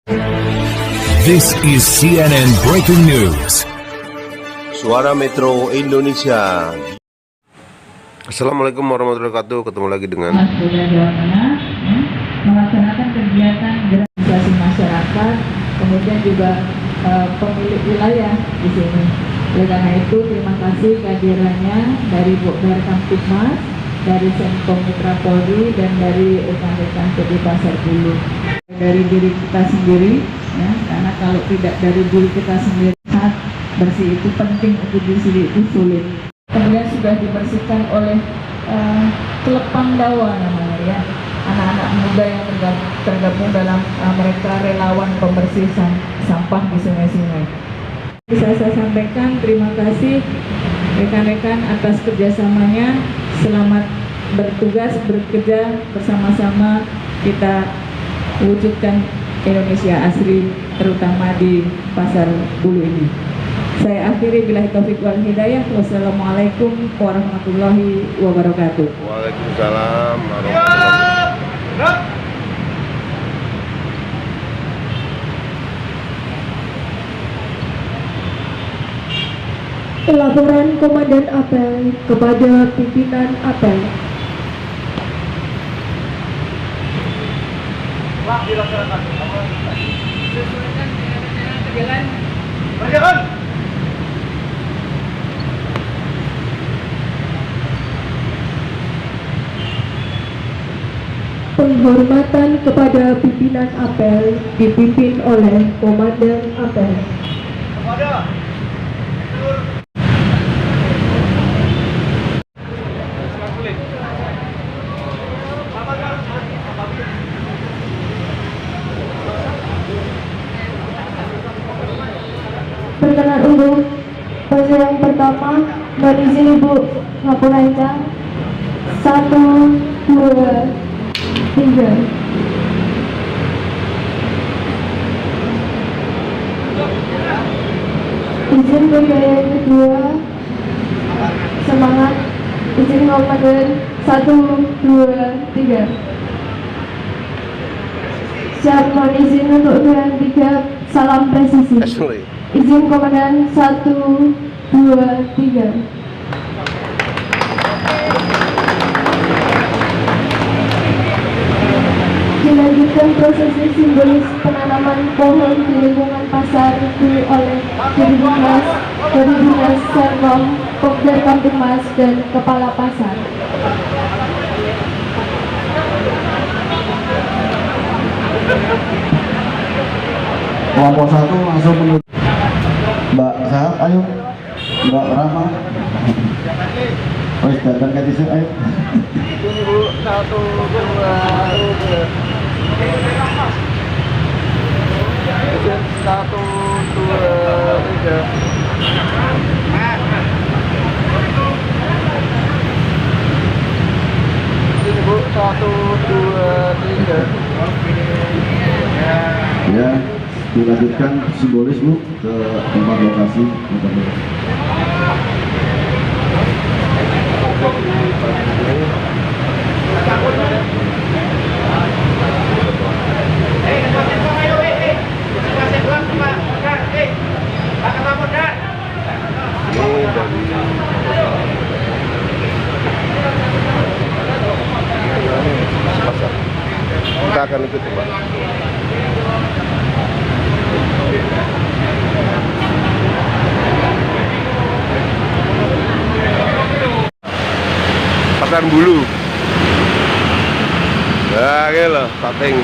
This is CNN Breaking News. Suara Metro Indonesia. Assalamualaikum warahmatullahi wabarakatuh. Ketemu lagi dengan Mas Polda Jawa Tengah melaksanakan kegiatan organisasi masyarakat, kemudian juga pemilik wilayah di sini. Oleh karena itu, terima kasih kehadirannya dari Kamtibmas, dari Senkom Mitra Polri, dan dari rekan-rekan PD Pasar Bulu. Dari diri kita sendiri, ya, karena kalau tidak dari diri kita sendiri, bersih itu penting, untuk diri sendiri itu sulit. Kemudian sudah dibersihkan oleh klub Pandawa namanya, ya, anak-anak muda yang tergabung dalam mereka relawan pembersih sampah di sungai-sungai. Bisa saya sampaikan terima kasih rekan-rekan atas kerjasamanya. Selamat bertugas, bekerja bersama-sama kita wujudkan Indonesia asri, terutama di Pasar Bulu ini. Saya akhiri, billahi taufiq wal hidayah. Wassalamualaikum warahmatullahi wabarakatuh. Waalaikumsalam warahmatullahi wabarakatuh. Laporan Komandan Apel kepada pimpinan Apel. Dilaksanakan. Sesuaikan dengan rencana berjalan. Berjalan. Penghormatan kepada pimpinan Apel dipimpin oleh Komandan Apel. Kepada Perkenan untuk fase yang pertama, mohon izin Ibu Kapolda. 1, 2, 3. Izin bergaya yang kedua, semangat. Izin komandan. 1, 2, 3. Siap, mohon izin untuk yang 3, salam presisi. Izin komandan. 1, 2, 3. Dilanjutkan prosesi simbolis penanaman pohon di lingkungan pasar oleh dari Dinas Serkom, Kopdar Kamtibmas, dan Kepala Pasar. Kelompok 1 langsung menuju Mbak Sahab, ayo Mbak Rahma. Wes datang ke sini, ayo. tunggu 1, 2, 3. 1, 2, 3. Sini Bu, 1, 2, 3. Ya, dilanjutkan simbolis Bu ke tempat lokasi. kita akan ikut, Pak. Pasar Bulu. Nah, gila, pateng.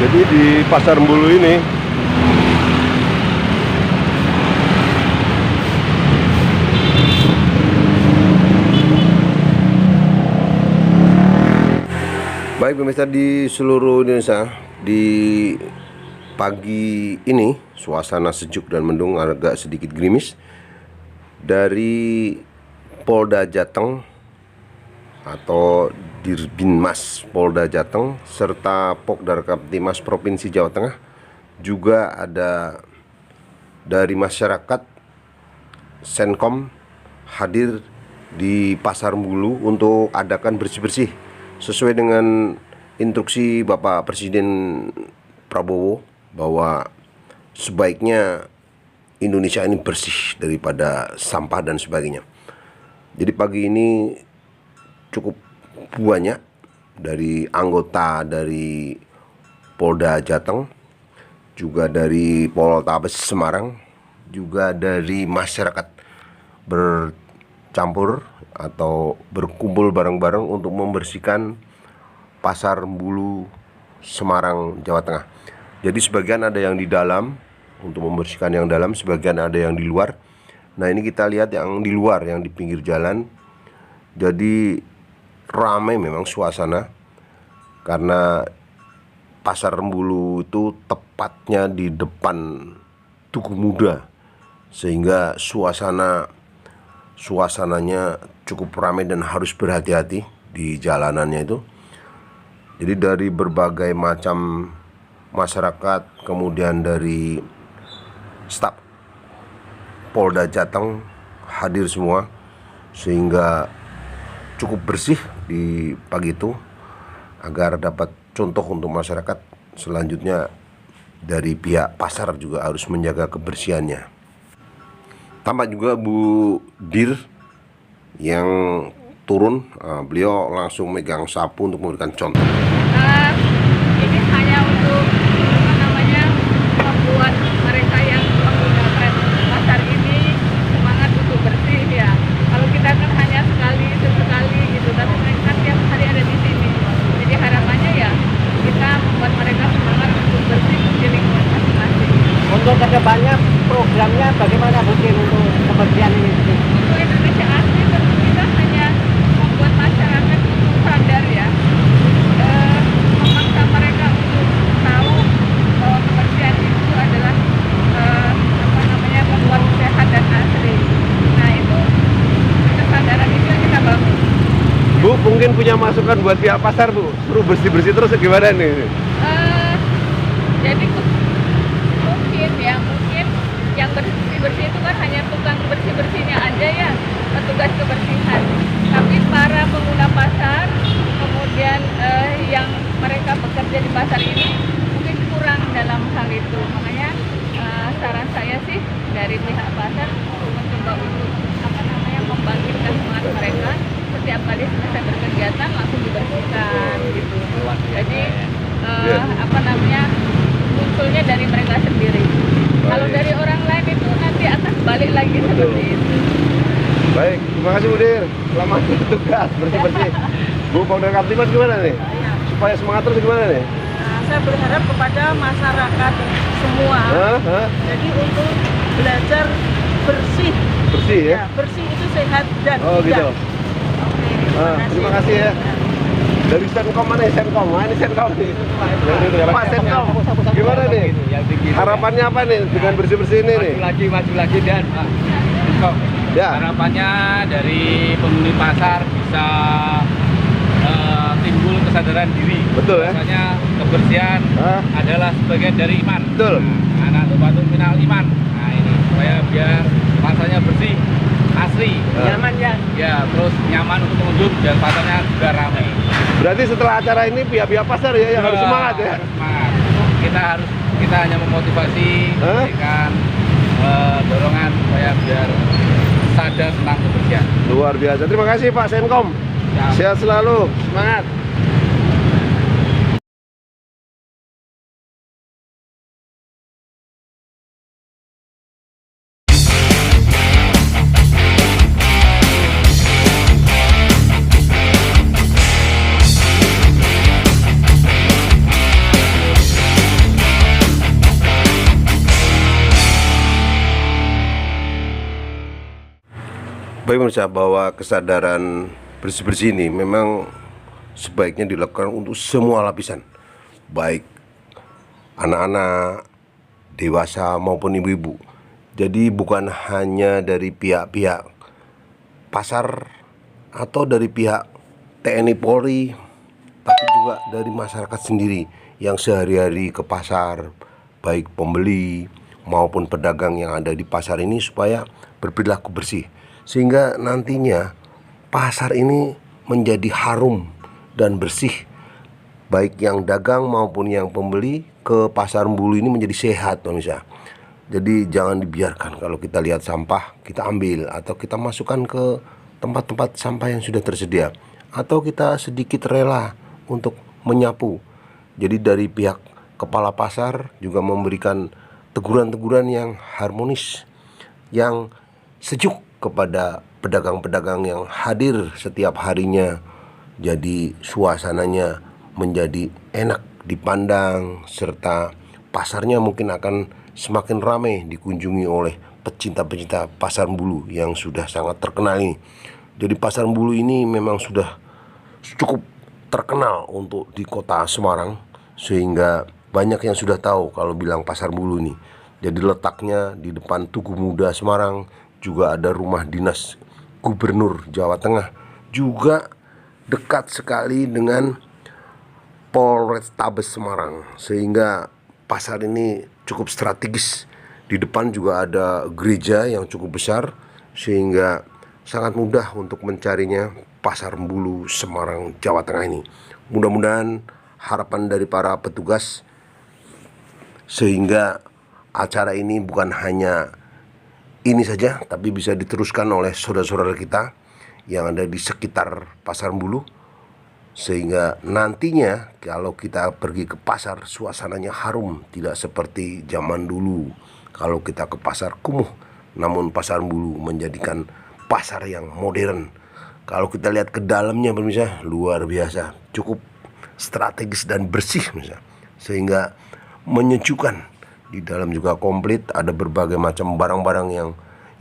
Jadi di Pasar Bulu ini baik pemirsa di seluruh Indonesia, di Pagi ini suasana sejuk dan mendung, agak sedikit gerimis. Dari Polda Jateng atau Dirbinmas Polda Jateng serta Pokdar Kamtibmas Provinsi Jawa Tengah, juga ada dari masyarakat Senkom hadir di Pasar Bulu untuk adakan bersih-bersih sesuai dengan instruksi Bapak Presiden Prabowo bahwa sebaiknya Indonesia ini bersih daripada sampah dan sebagainya. Jadi pagi ini cukup banyak dari anggota dari Polda Jateng, juga dari Poltabes Semarang, juga dari masyarakat bercampur atau berkumpul bareng-bareng untuk membersihkan Pasar Bulu Semarang, Jawa Tengah. Jadi sebagian ada yang di dalam untuk membersihkan yang dalam, sebagian ada yang di luar. Nah, ini kita lihat yang di luar, yang di pinggir jalan. Jadi ramai memang suasana, karena Pasar Bulu itu tepatnya di depan Tugu Muda, sehingga suasananya cukup ramai dan harus berhati-hati di jalanannya itu. Jadi dari berbagai macam masyarakat, kemudian dari staf Polda Jateng hadir semua, sehingga cukup bersih di pagi itu agar dapat contoh untuk masyarakat selanjutnya. Dari pihak pasar juga harus menjaga kebersihannya. Tampak juga Bu Dir yang turun, beliau langsung megang sapu untuk memberikan contoh. Ini hanya untuk membuat mereka yang menggunakan pasar ini semangat untuk bersih ya. Kalau kita kan hanya sesekali gitu, tapi mereka tiap hari ada di sini. Jadi harapannya ya kita membuat mereka semangat untuk bersih di lingkungan masing-masing. Untuk kedepannya programnya bagaimana Bu Dir untuk kebersihan ini? Untuk Indonesia Asli tentu kita hanya membuat masyarakat untuk sadar ya, memaksa mereka untuk tahu bahwa kebersihan itu adalah membuat sehat dan asli. Nah, itu kesadaran itu yang kita bangun. Bu, mungkin punya masukan buat pihak pasar, Bu? Suruh bersih-bersih terus gimana nih? Jadi mungkin yang bersih-bersih itu kan hanya tukang bersih-bersihnya aja ya, petugas kebersihan. Tapi para pengguna pasar, kemudian yang mereka bekerja di pasar ini mungkin kurang dalam hal itu. Makanya saran saya sih dari pihak pasar mencoba untuk membangkitkan semangat mereka. Setiap kali selesai berkegiatan langsung dibersihkan gitu. Jadi munculnya dari mereka sendiri. Kalau dari orang lain itu nanti akan balik lagi seperti itu. Baik, terima kasih Bu Dir. Selamat bertugas bersih-bersih. Bu, Pokdar Kamtibmas gimana nih? Supaya semangat terus gimana nih? Saya berharap kepada masyarakat semua. Jadi untuk belajar bersih. Bersih ya? Bersih itu sehat dan gitu. Oke, terima kasih ya. Dari Senkom mana ya? Senkom, ini Senkom nih. Pak Senkom, gimana nih? Harapannya apa nih dengan bersih-bersih ini nih? Maju lagi dan Ya. harapannya dari penghuni pasar bisa timbul kesadaran diri. Betul ya? Misalnya kebersihan adalah sebagian dari iman. Betul. Anak tuh minal iman. Nah ini supaya biar pasarnya bersih, asri, nyaman ya. Ya, terus nyaman untuk pengunjung dan pasarnya juga ramai. Berarti setelah acara ini pihak-pihak pasar ya yang harus semangat ya? Semangat. Kita hanya memotivasi, memberikan dorongan supaya biar sadar tentang kebersihan. Luar biasa. Terima kasih Pak Senkom. Sehat selalu, semangat. Baik pemirsa, bahwa kesadaran bersih-bersih ini memang sebaiknya dilakukan untuk semua lapisan, baik anak-anak, dewasa maupun ibu-ibu. Jadi bukan hanya dari pihak-pihak pasar atau dari pihak TNI Polri, tapi juga dari masyarakat sendiri yang sehari-hari ke pasar, baik pembeli maupun pedagang yang ada di pasar ini, supaya berperilaku bersih, sehingga nantinya pasar ini menjadi harum dan bersih. Baik yang dagang maupun yang pembeli ke pasar Bulu ini menjadi sehat, pemirsa. Jadi jangan dibiarkan kalau kita lihat sampah, kita ambil atau kita masukkan ke tempat-tempat sampah yang sudah tersedia, atau kita sedikit rela untuk menyapu. Jadi dari pihak kepala pasar juga memberikan teguran-teguran yang harmonis, yang sejuk kepada pedagang-pedagang yang hadir setiap harinya. Jadi suasananya menjadi enak dipandang, serta pasarnya mungkin akan semakin ramai dikunjungi oleh pecinta-pecinta pasar Bulu yang sudah sangat terkenal ini. Jadi pasar Bulu ini memang sudah cukup terkenal untuk di kota Semarang, sehingga banyak yang sudah tahu kalau bilang pasar Bulu ini. Jadi letaknya di depan Tugu Muda Semarang, juga ada rumah dinas Gubernur Jawa Tengah, juga dekat sekali dengan Polrestabes Semarang, sehingga pasar ini cukup strategis. Di depan juga ada gereja yang cukup besar, sehingga sangat mudah untuk mencarinya pasar Bulu Semarang, Jawa Tengah ini. Mudah-mudahan harapan dari para petugas sehingga acara ini bukan hanya ini saja, tapi bisa diteruskan oleh saudara-saudara kita yang ada di sekitar pasar Bulu, sehingga nantinya kalau kita pergi ke pasar suasananya harum, tidak seperti zaman dulu kalau kita ke pasar kumuh. Namun pasar Bulu menjadikan pasar yang modern. Kalau kita lihat ke dalamnya, pemirsa, luar biasa, cukup strategis dan bersih, pemirsa, sehingga menyejukkan. Di dalam juga komplit, ada berbagai macam barang-barang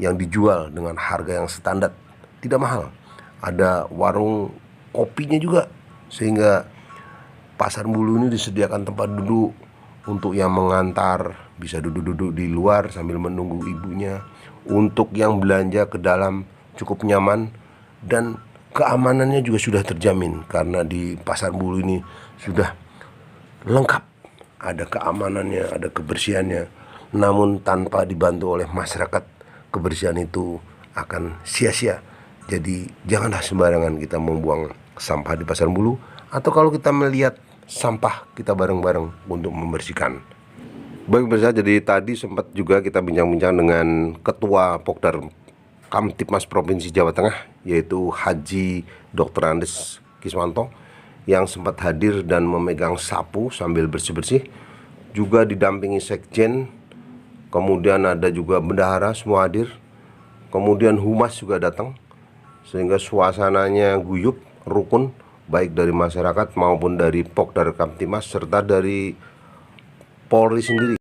yang dijual dengan harga yang standar, tidak mahal. Ada warung kopinya juga, sehingga pasar Bulu ini disediakan tempat duduk untuk yang mengantar, bisa duduk-duduk di luar sambil menunggu ibunya. Untuk yang belanja ke dalam cukup nyaman, dan keamanannya juga sudah terjamin karena di pasar Bulu ini sudah lengkap. Ada keamanannya, ada kebersihannya. Namun tanpa dibantu oleh masyarakat, kebersihan itu akan sia-sia. Jadi janganlah sembarangan kita membuang sampah di pasar Bulu, atau kalau kita melihat sampah, kita bareng-bareng untuk membersihkan. Baik pemirsa, jadi tadi sempat juga kita bincang-bincang dengan Ketua Pokdar Kamtibmas Provinsi Jawa Tengah, yaitu Haji Dr. Andes Kiswanto, yang sempat hadir dan memegang sapu sambil bersih-bersih, juga didampingi Sekjen, kemudian ada juga bendahara, semua hadir, kemudian humas juga datang, sehingga suasananya guyup, rukun, baik dari masyarakat maupun dari Pokdar Kamtibmas serta dari Polri sendiri.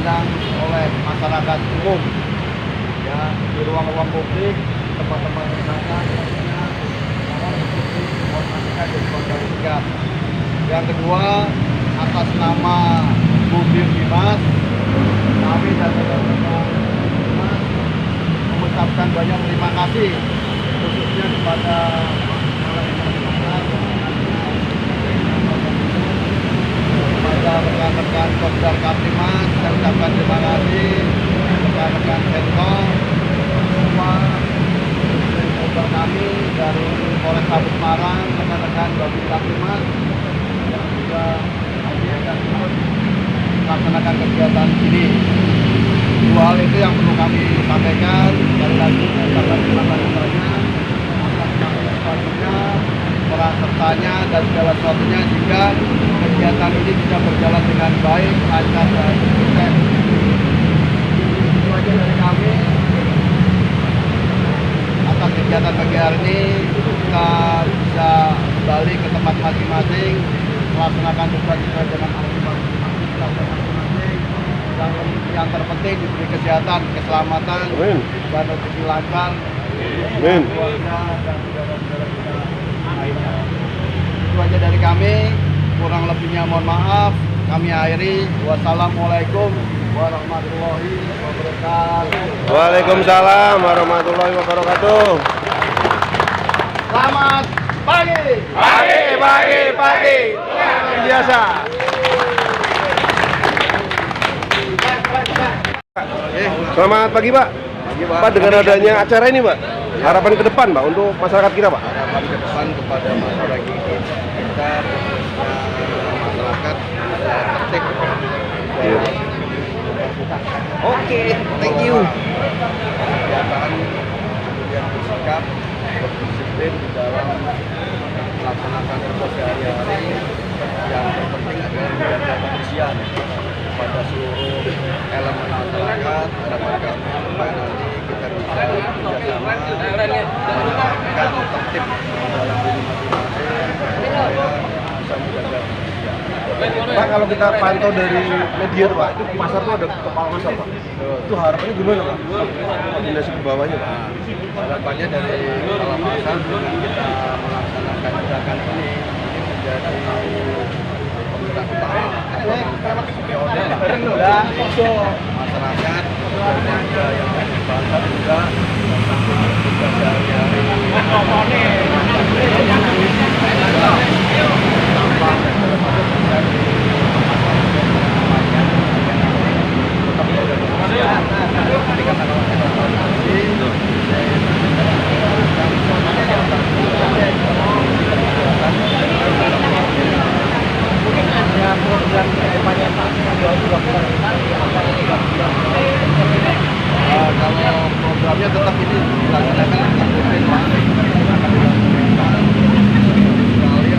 dipandang oleh masyarakat umum, ya, di ruang-ruang publik, tempat-tempat wisata, yang kedua, atas nama Bu Dimas, kami dan teman-teman mengucapkan banyak terima kasih, khususnya kepada rekan-rekan Kopdar Kaptimas. Saya ucapkan terima kasih rekan-rekan Senko semua dari kami dari Polrestabes Semarang, rekan-rekan Babin Kaptimas yang juga hadir dan ikut melaksanakan kegiatan ini. Dua hal itu yang perlu kami sampaikan. Sekali lagi saya ucapkan terima kasih banyak atas partisipasinya, peran sertanya dan segala sesuatunya jika kegiatan ini bisa berjalan dengan baik, lancar dan sukses. Itu aja dari kami. Atas kegiatan pagi hari ini kita bisa kembali ke tempat masing-masing, melaksanakan tugas sesuai dengan aktivitas masing-masing. Dan yang terpenting diberi kesehatan, keselamatan, dan rezeki lancar. Keluarga dan saudara-saudara kita lainnya. Itu aja dari kami. Kurang lebihnya mohon maaf. Kami akhiri. Wassalamualaikum warahmatullahi wabarakatuh. Waalaikumsalam warahmatullahi wabarakatuh. Selamat pagi. Pagi. Luar biasa. Selamat pagi, Pak. Pak, dengan adanya acara ini, Pak, harapan ke depan, Pak, untuk masyarakat kita, Pak. Harapan ke depan kepada masyarakat kita, masyarakat tertib. Oke, thank you. Kegiatan kemudian bersikap berdisiplin dalam melaksanakan tugas sehari-hari. Yang terpenting adalah menjaga kebersihan pada seluruh elemen masyarakat. Harapan kami nanti kita bisa bekerjasama dan melakukan tertib dalam diri masing-masing supaya bisa menjaga kebersihan. Pak, kalau kita pantau dari media tuh, Pak, itu pasar tuh ada kepala pasar, Pak. Itu harapannya gimana, Pak? Koordinasi ke bawahnya, Pak. Harapannya dari kepala pasar dengan kita melaksanakan gerakan ini menjadi penggerak utama masyarakat warga yang ada di pasar juga tugas sehari-hari kalau programnya tetap ini dilaksanakan dengan rutin, Pak. Akan dilaksanakan sekali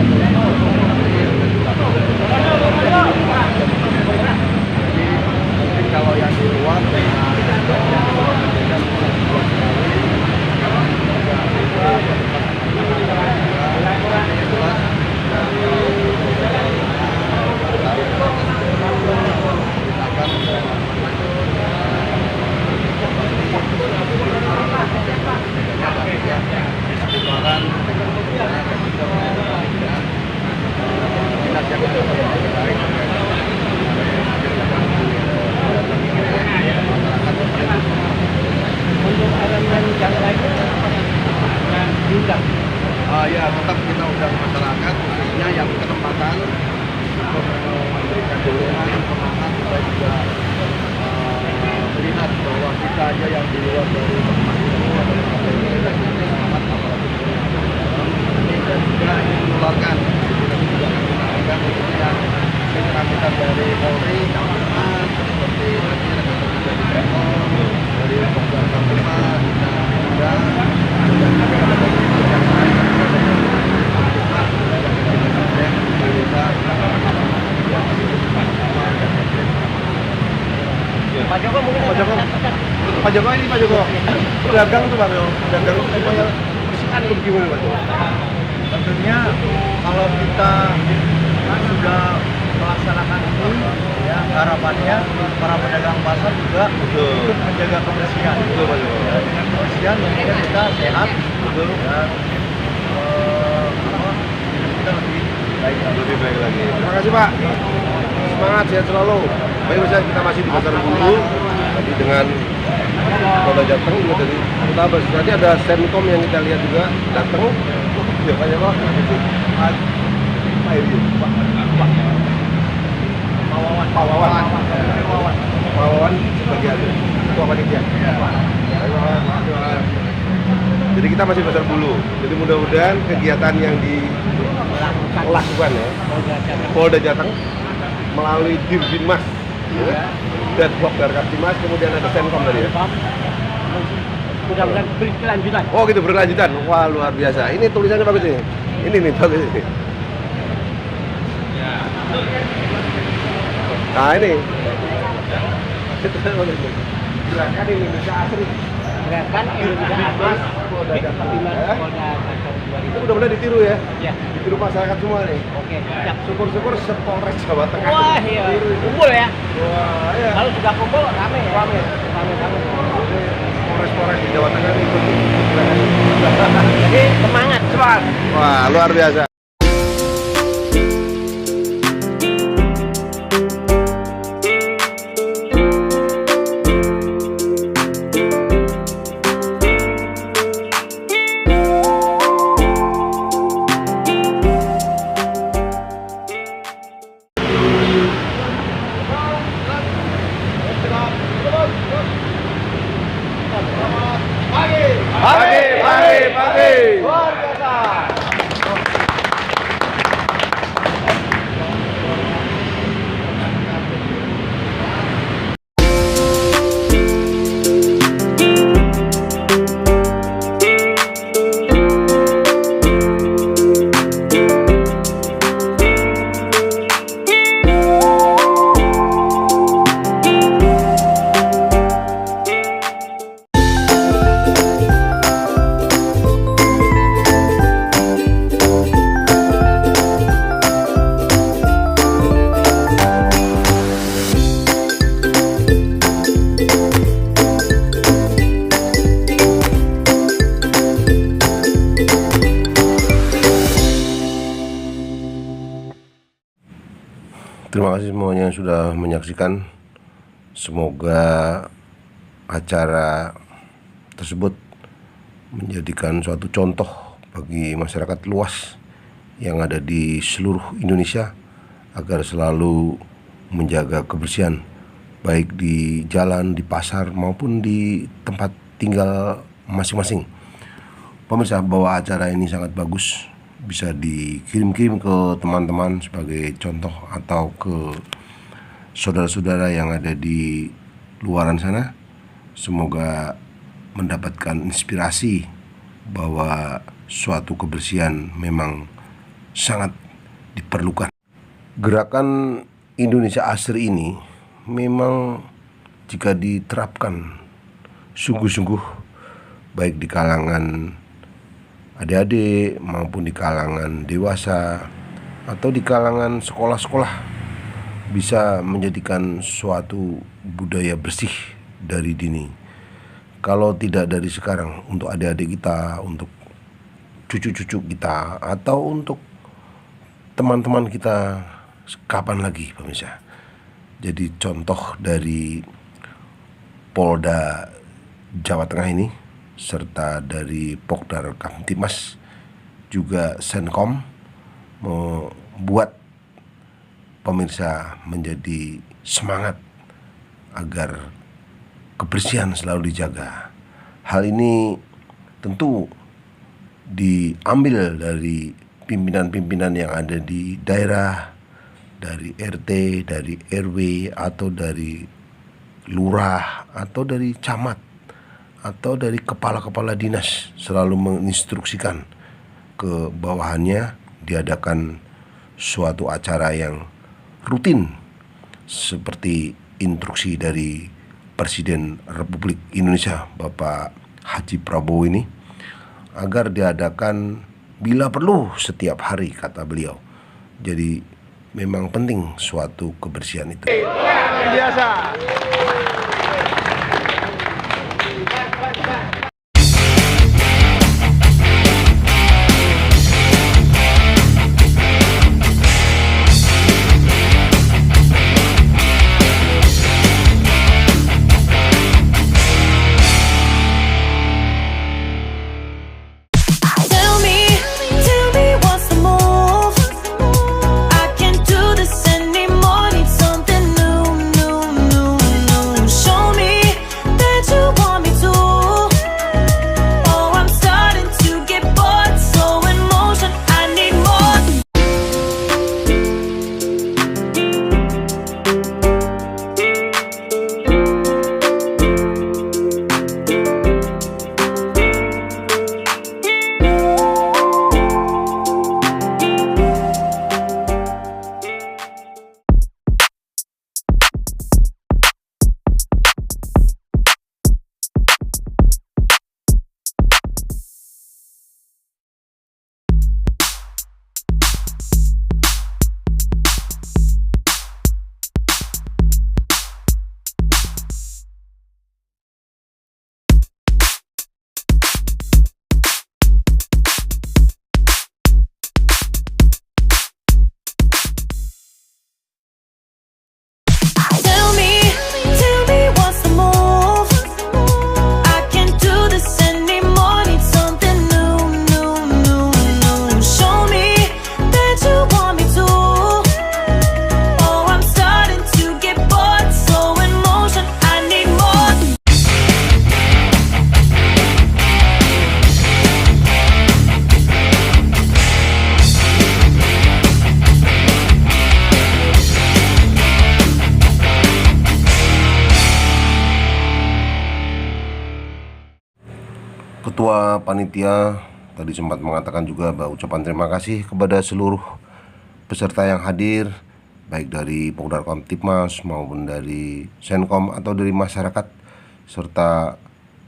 atau jadi mungkin kalau yang di luar ya tetap kita undang masyarakat khususnya yang ketempatan untuk memberikan dukungan semangat supaya juga melihat bahwa kita aja yang di luar dari tempat ini adalah semangat apalagi ini dan juga ingin menularkan kita juga akan menawarkan khususnya mitra kita dari Polri, Keamanan seperti rekan-rekan dari PO, dari Kopdar Kaptimas, dan Pak Joko ini, Pak Joko. Dagang tuh, Pak. Dagang supaya bersihan tuh gimana, Pak? Tentunya kalau kita sudah melaksanakan ini, ya harapannya para pedagang pasar juga ikut menjaga kebersihan. Betul, Pak. Ya, dengan kebersihan tentunya kita sehat, Betul. dan kita lebih baik lagi. Terima kasih, Pak. Semangat, sehat selalu. Baik, Mas, kita masih di Pasar Bulu. Tadi dengan Polda Jateng juga dari Tabas. Tadi ada Senkom yang kita lihat juga datang. Ya, Pak, ya, Pak. Pak Wawan sebagai ketua panitia. Jadi kita masih Pasar Bulu. Jadi mudah-mudahan kegiatan yang dilakukan ya Polda Jateng melalui Dirbimas ya, dan Bokdar Kaptimas, kemudian ada Senkom tadi ya. Mudah-mudahan berkelanjutan. Oh gitu, berkelanjutan. Wah, luar biasa. Ini tulisannya bagus nih. Ini nih bagus ini. Nah ini. Gerakan Indonesia Asri. Gerakan Indonesia Asri. Polda Jateng. Polda Jateng 2000. Itu mudah-mudahan ditiru ya. Ya. Ditiru masyarakat semua nih. Oke, siap. Syukur-syukur sepolres Jawa Tengah. Wah, iya. Kumpul ya. Wah, iya. Kalau sudah kumpul rame ya. Rame. Polres di Jawa Tengah ini ikut. Jadi semangat, cepat. Wah, luar biasa. Pagi. Luar biasa. Terima kasih semuanya yang sudah menyaksikan. Semoga acara tersebut menjadikan suatu contoh bagi masyarakat luas yang ada di seluruh Indonesia agar selalu menjaga kebersihan baik di jalan, di pasar maupun di tempat tinggal masing-masing. Pemirsa, bahwa acara ini sangat bagus, bisa dikirim-kirim ke teman-teman sebagai contoh atau ke saudara-saudara yang ada di luaran sana. Semoga mendapatkan inspirasi bahwa suatu kebersihan memang sangat diperlukan. Gerakan Indonesia Asri ini memang jika diterapkan sungguh-sungguh baik di kalangan adik-adik maupun di kalangan dewasa atau di kalangan sekolah-sekolah, bisa menjadikan suatu budaya bersih dari dini. Kalau tidak dari sekarang, untuk adik-adik kita, untuk cucu-cucu kita, atau untuk teman-teman kita, kapan lagi pemirsa? Jadi contoh dari Polda Jawa Tengah ini serta dari Bokdar Kamtibmas juga Senkom membuat pemirsa menjadi semangat agar kebersihan selalu dijaga. Hal ini tentu diambil dari pimpinan-pimpinan yang ada di daerah, dari RT, dari RW, atau dari lurah, atau dari camat, atau dari kepala-kepala dinas, selalu menginstruksikan ke bawahannya diadakan suatu acara yang rutin seperti instruksi dari Presiden Republik Indonesia Bapak Haji Prabowo ini, agar diadakan bila perlu setiap hari, kata beliau. Jadi memang penting suatu kebersihan itu. Biasa. Ketua Panitia tadi sempat mengatakan juga bahwa ucapan terima kasih kepada seluruh peserta yang hadir, baik dari Pokdar Kamtipmas maupun dari Senkom atau dari masyarakat serta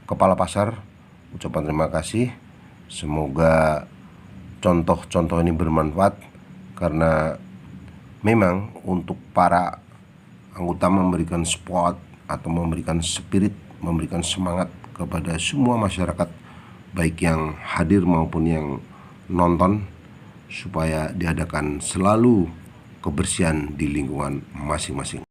kepala pasar. Ucapan terima kasih. Semoga contoh-contoh ini bermanfaat, karena memang untuk para anggota memberikan support atau memberikan spirit, memberikan semangat kepada semua masyarakat, baik yang hadir maupun yang nonton, supaya diadakan selalu kebersihan di lingkungan masing-masing.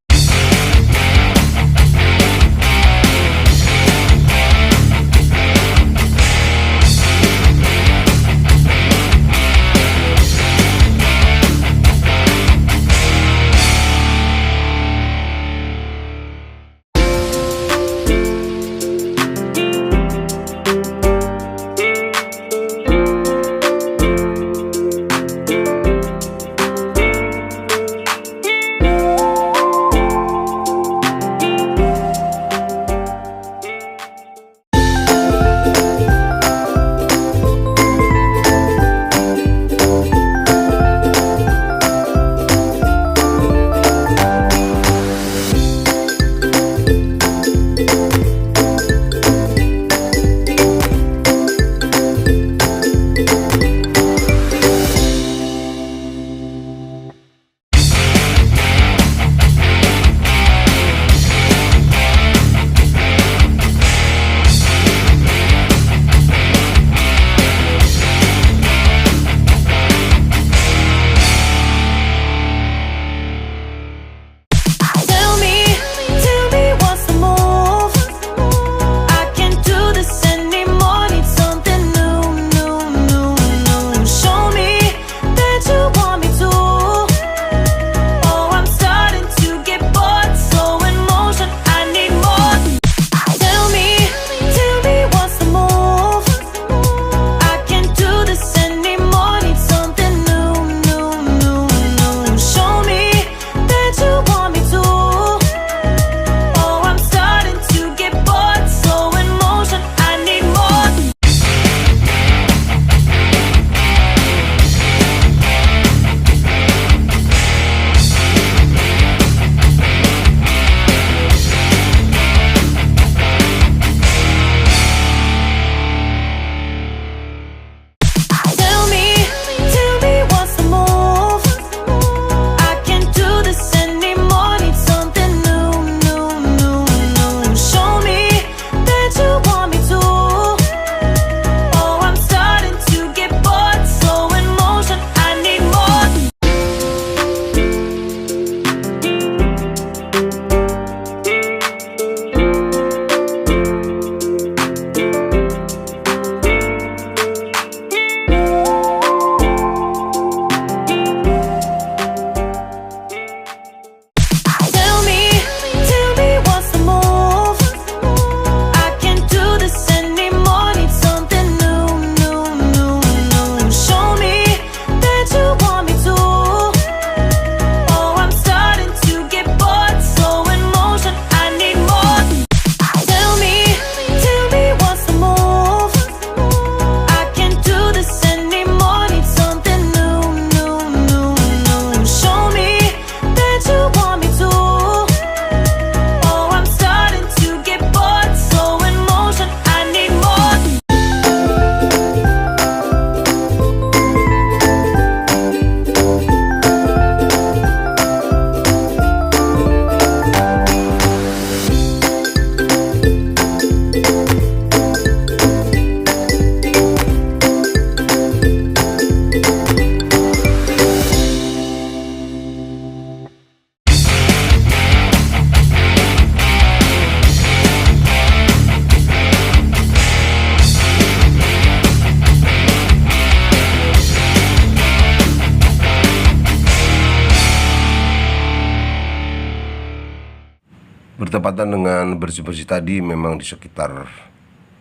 Bertepatan dengan bersih-bersih tadi, memang di sekitar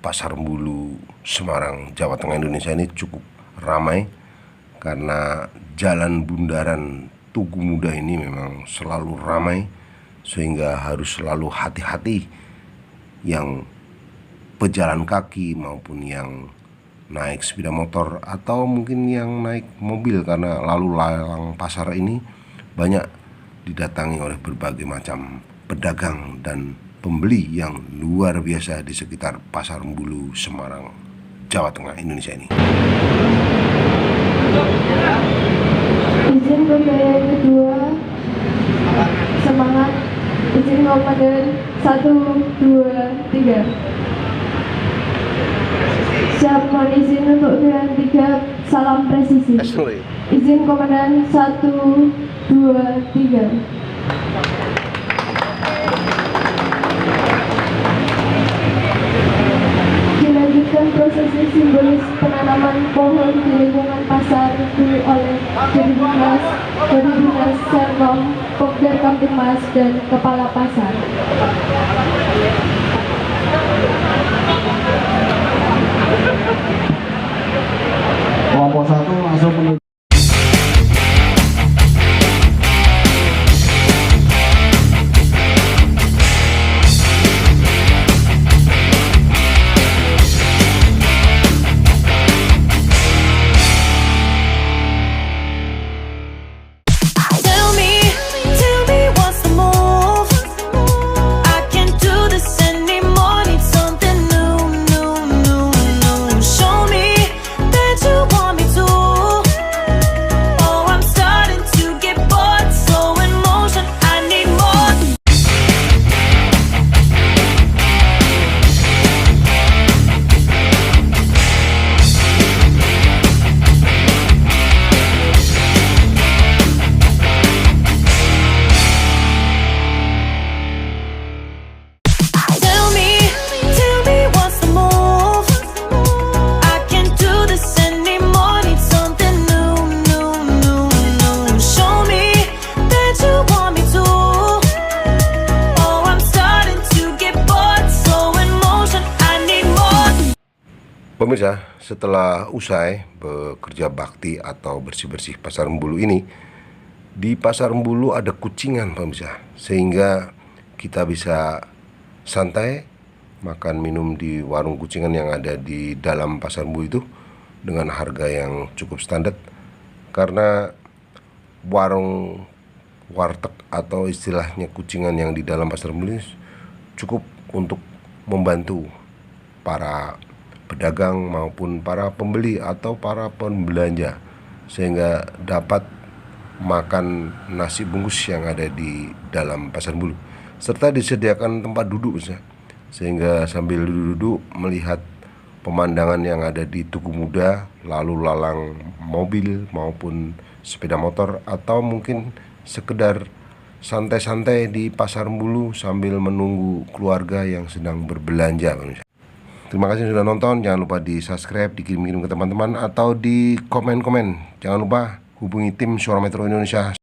Pasar Bulu, Semarang, Jawa Tengah, Indonesia ini cukup ramai karena jalan bundaran Tugu Muda ini memang selalu ramai, sehingga harus selalu hati-hati yang pejalan kaki maupun yang naik sepeda motor atau mungkin yang naik mobil, karena lalu lalang pasar ini banyak didatangi oleh berbagai macam pedagang dan pembeli yang luar biasa di sekitar Pasar Bulu, Semarang, Jawa Tengah, Indonesia ini. Izin pembayaran kedua, semangat. Izin komandan 1, 2, 3. Siap, mohon izin untuk dengan 3, salam presisi. Izin komandan 1, 2, 3. Dilanjutkan prosesi simbolis penanaman pohon di lingkungan pasar Bulu oleh Dinas Sernom, Pokder Kamtipmas dan Kepala Pasar. Kelompok 1 langsung menuju. Pemirsa, setelah usai bekerja bakti atau bersih-bersih Pasar Bulu ini, di Pasar Bulu ada kucingan, pemirsa, sehingga kita bisa santai makan minum di warung kucingan yang ada di dalam Pasar Bulu itu dengan harga yang cukup standar, karena warung warteg atau istilahnya kucingan yang di dalam Pasar Bulu cukup untuk membantu para pedagang maupun para pembeli atau para pembelanja, sehingga dapat makan nasi bungkus yang ada di dalam Pasar Bulu, serta disediakan tempat duduk, sehingga sambil duduk melihat pemandangan yang ada di Tugu Muda, lalu lalang mobil maupun sepeda motor, atau mungkin sekedar santai-santai di Pasar Bulu sambil menunggu keluarga yang sedang berbelanja. Terima kasih sudah nonton. Jangan lupa di subscribe, dikirim-kirim ke teman-teman, atau di komen-komen. Jangan lupa hubungi tim Suara Metro Indonesia.